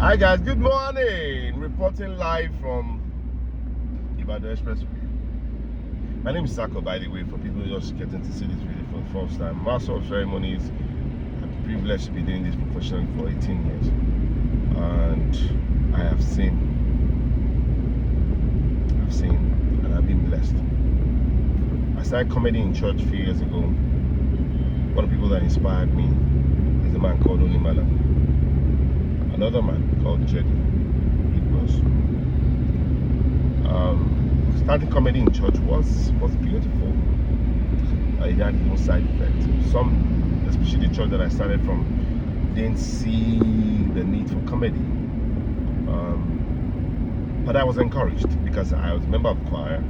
Hi guys, good morning. Reporting live from Ibadan Expressway. My name is Sako, by the way, for people just getting to see this video for the first time. Master of Ceremonies. I'm privileged to be doing this professionally for 18 years. And I have seen, and I've been blessed. I started comedy in church a few years ago. One of the people that inspired me is a man called Onimala. Another man called Jedi. Starting comedy in church was beautiful. It had no side effect. Some, especially the church that I started from, didn't see the need for comedy. But I was encouraged because I was a member of the choir,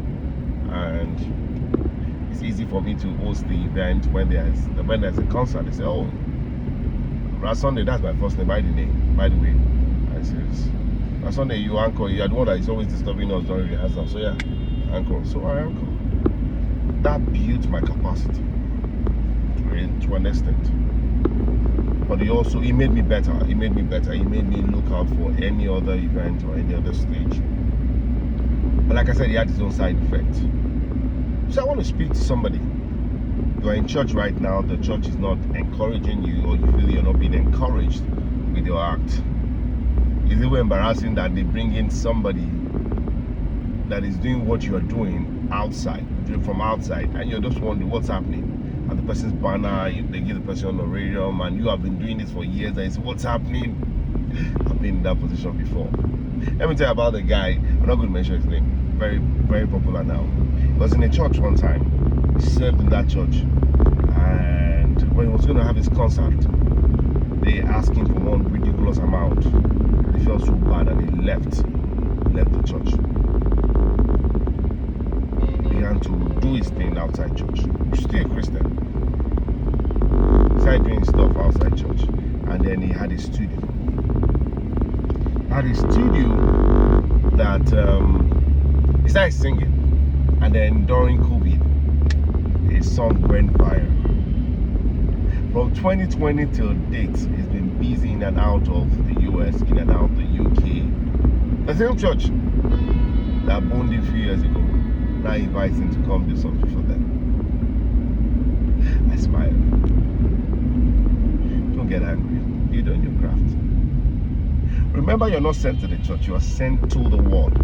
and it's easy for me to host the event when there's a concert. They say, "Oh, last Sunday, that's my first name, by the way." I said, last Sunday you anchor, you are the one that is always disturbing us during rehearsal. So yeah, anchor. So I anchor. That built my capacity to an extent. But it made me better. It made me look out for any other event or any other stage. But like I said, it had its own side effect. So I want to speak to somebody. You are in church right now, the church is not encouraging you, or you feel you're not being encouraged with your act. Is it embarrassing that they bring in somebody that is doing what you are doing from outside, and you're just wondering what's happening? And the person's banner, they give the person honorarium, and you have been doing this for years, and you say, what's happening? I've been in that position before. Let me tell you about the guy. I'm not going to mention his name. Very, very popular now. He was in a church one time. He served in that church, and when he was going to have his concert, they asked him for one ridiculous amount. He felt so bad, and he left the church. He began to do his thing outside church. He's still a Christian. He started doing stuff outside church, and then he had a studio. That he started singing, and then during COVID, his song went viral. From 2020 till date, he's been busy in and out of the US, in and out of the UK. The same church that boned him a few years ago now invites him to come do something for them. I smile. Don't get angry. Build on your craft. Remember, you're not sent to the church, you are sent to the world.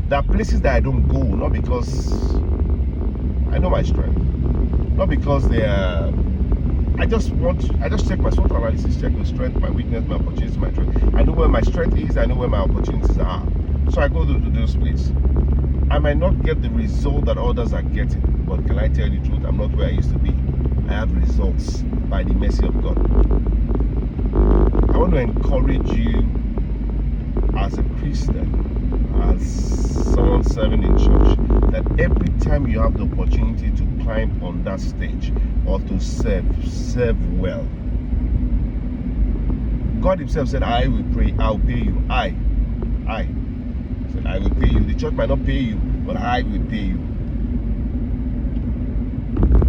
There are places that I don't go, not because I know my strength, not because they are. I just check my SWOT analysis, check my strength, my weakness, my opportunities, my strength. I know where my strength is, I know where my opportunities are. So I go to those places. I might not get the result that others are getting, but can I tell you the truth? I'm not where I used to be. I have results by the mercy of God. I want to encourage you as a Christian, as someone serving in church, that every time you have the opportunity to climb on that stage or to serve well. God himself said, I will pray, I'll pay you. I said, I will pay you. The church might not pay you, but I will pay you.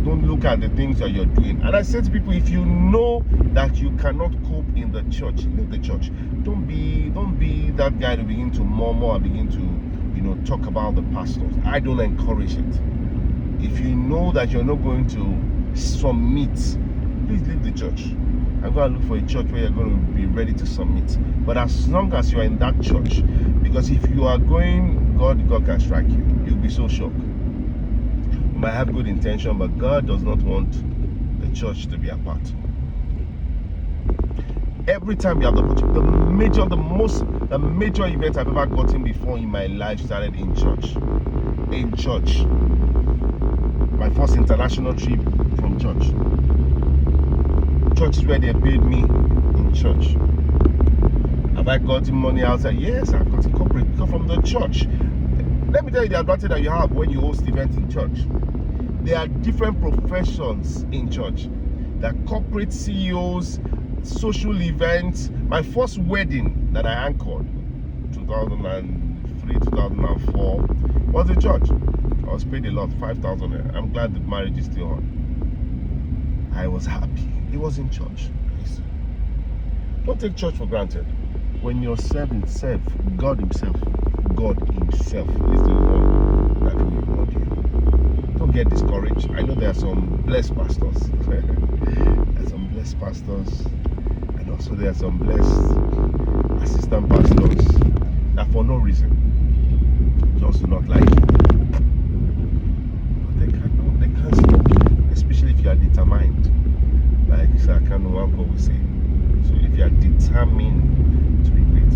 Don't look at the things that you're doing. And I say to people, if you know that you cannot cope in the church, leave the church. Don't be that guy to begin to murmur and begin to talk about the pastors. I don't encourage it. If you know that you're not going to submit, please leave the church and go and look for a church where you're going to be ready to submit. But as long as you're in that church, because if you are going, God can strike you. You'll be so shocked. You might have good intention, but God does not want the church to be apart. Every time you have the opportunity, the major event I've ever gotten before in my life started in church. In church. My first international trip from church. Church is where they paid me in church. Have I gotten money outside? Yes, I've got a corporate because from the church. Let me tell you the advantage that you have when you host events in church. There are different professions in church. There are corporate CEOs, social events. My first wedding that I anchored, 2003, 2004, was in church. I was paid a lot, 5,000. I'm glad the marriage is still on. I was happy. It was in church. Don't take church for granted. When you're serving, serve. God Himself is the one that will reward you. Don't get discouraged. I know there are some blessed pastors. There are some blessed pastors, and also there are some blessed assistant pastors that for no reason just do not like you. But they can't stop you, especially if you are determined. Like Sir Kano Wanko will say. So if you are determined to be great,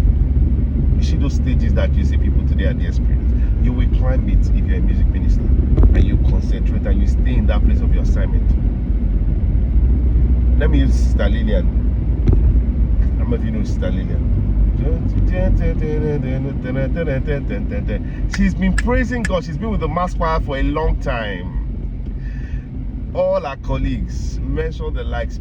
you see those stages that you see people today at the experience, you will climb it if you're a music minister, and you concentrate and you stay in that place of your assignment. Let me use Sister Lillian. I don't know if you know Sister Lillian. She's been praising God. She's been with the mass choir for a long time. All our colleagues mention the likes.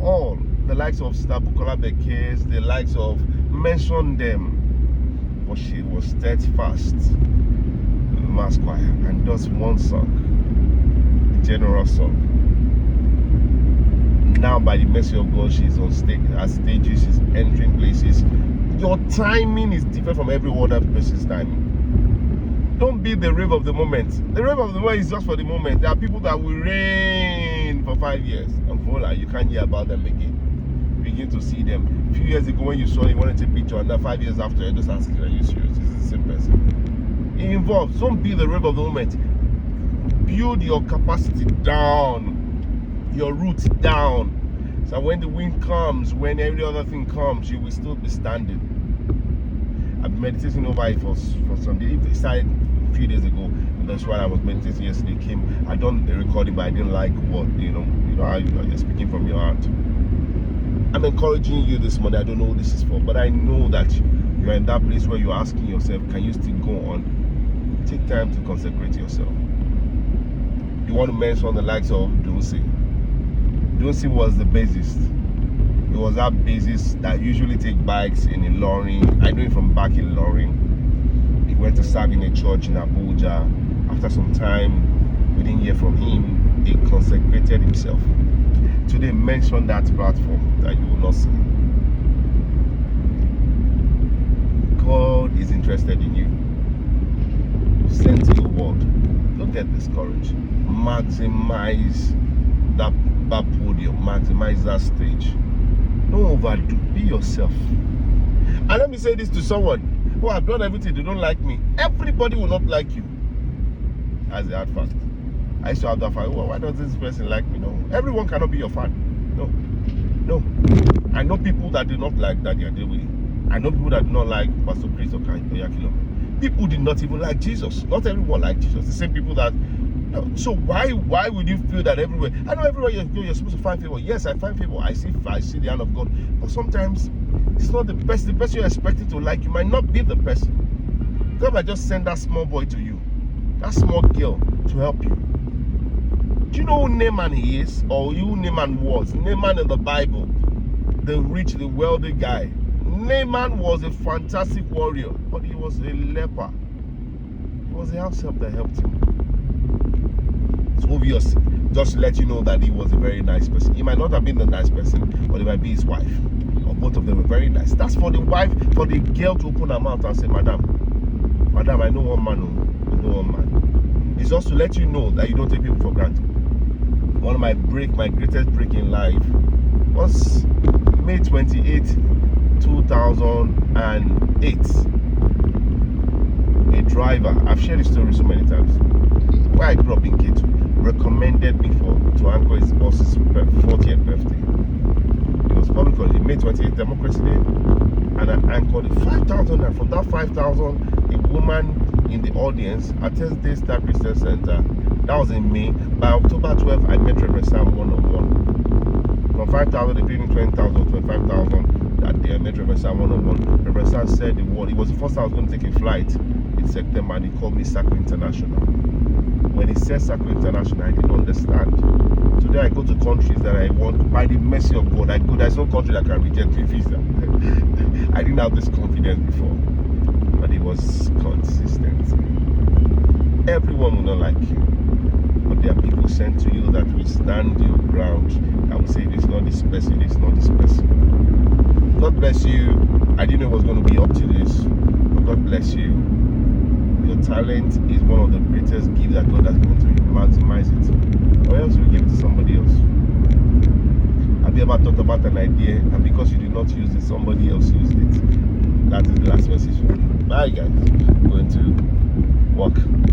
All the likes of Sister Bukola Bekes, the likes of, mention them. But she was steadfast in the mass choir and does one song, the general song. Now, by the mercy of God, she's on stage, at stages, she's entering places. Your timing is different from every other person's timing. Don't be the rave of the moment. The rave of the moment is just for the moment. There are people that will reign for 5 years and voila, you can't hear about them again. You begin to see them. A few years ago when you saw them, you wanted to take a picture, and then 5 years after, you're just asking, are you serious? This is the same person. It involves, don't be the rave of the moment. Build your capacity down, your roots down, so when the wind comes, when every other thing comes, you will still be standing. I've been meditating over it for some days. It started a few days ago, and that's why I was meditating yesterday. I done the recording, but I didn't like what you know how you're speaking from your heart. I'm encouraging you this morning. I don't know what this is for, but I know that you're in that place where you're asking yourself, can you still go on? Take time to consecrate yourself. You want to mention the likes of Dunsi. Dunsi was the bassist. It was that bassist that usually take bikes in Ilorin. I know him from back in Ilorin. He went to serve in a church in Abuja. After some time, we didn't hear from him. He consecrated himself. Today, mention that platform that you will not see. God is interested in you. Send to your word. Don't get discouraged. Maximize that podium. Maximize that stage. Don't overdo. Be yourself. And let me say this to someone. Oh, I've done everything. They don't like me. Everybody will not like you. That's the hard fact. I used to have that fact. Oh, why does this person like me? No. Everyone cannot be your fan. No. I know people that do not like Daddy Adewi. I know people that do not like Pastor Chris or Oyakilo. People did not even like Jesus. Not everyone liked Jesus. The same people that. So why would you feel that everywhere? I know everywhere you go, you're supposed to find favor. Yes, I find favor. I see the hand of God. But sometimes it's not the best. The person you're expecting to like you might not be the person. God might just send that small boy to you, that small girl to help you. Do you know who Naaman is, or who Naaman was? Naaman in the Bible, the rich, the wealthy guy. Naaman was a fantastic warrior, but he was a leper. It was the house help that helped him. It's obvious, just to let you know that he was a very nice person. He might not have been the nice person, but it might be his wife. Or both of them were very nice. That's for the wife, for the girl to open her mouth and say, Madam, I know one man. I know one man. It's just to let you know that you don't take people for granted. One of my greatest break in life was May 28, 2008. A driver, I've shared this story so many times, where I grew up in Ketu, recommended me to anchor his boss's 40th birthday. It was public holiday, May 28th, Democracy Day, and I anchored 5,000, and from that 5,000, a woman in the audience attends Day Star Christian Center. That was in May. By October 12th, I met Reverend Sam one-on-one. From 5,000, they paid me 20,000, 25,000. That day, I met Reverend Sam one-on-one. Reverend Sam said the word. It was the first time I was going to take a flight in September, and he called me Sacco International. When he said Sacco International, I didn't understand. Today, I go to countries that I want. By the mercy of God, I go. There's no country that can reject me visa. I didn't have this confidence before, but it was consistent. Everyone will not like you, but there are people sent to you that will stand your ground and will say, it's not this person, it's not this person. God didn't know it was going to be up to this. But God bless you. Your talent is one of the greatest gifts that God has given to you. Maximize it, or else you give it to somebody else. Have you ever thought about an idea and because you did not use it, somebody else used it? That is the last message for you. Bye guys. I'm going to work.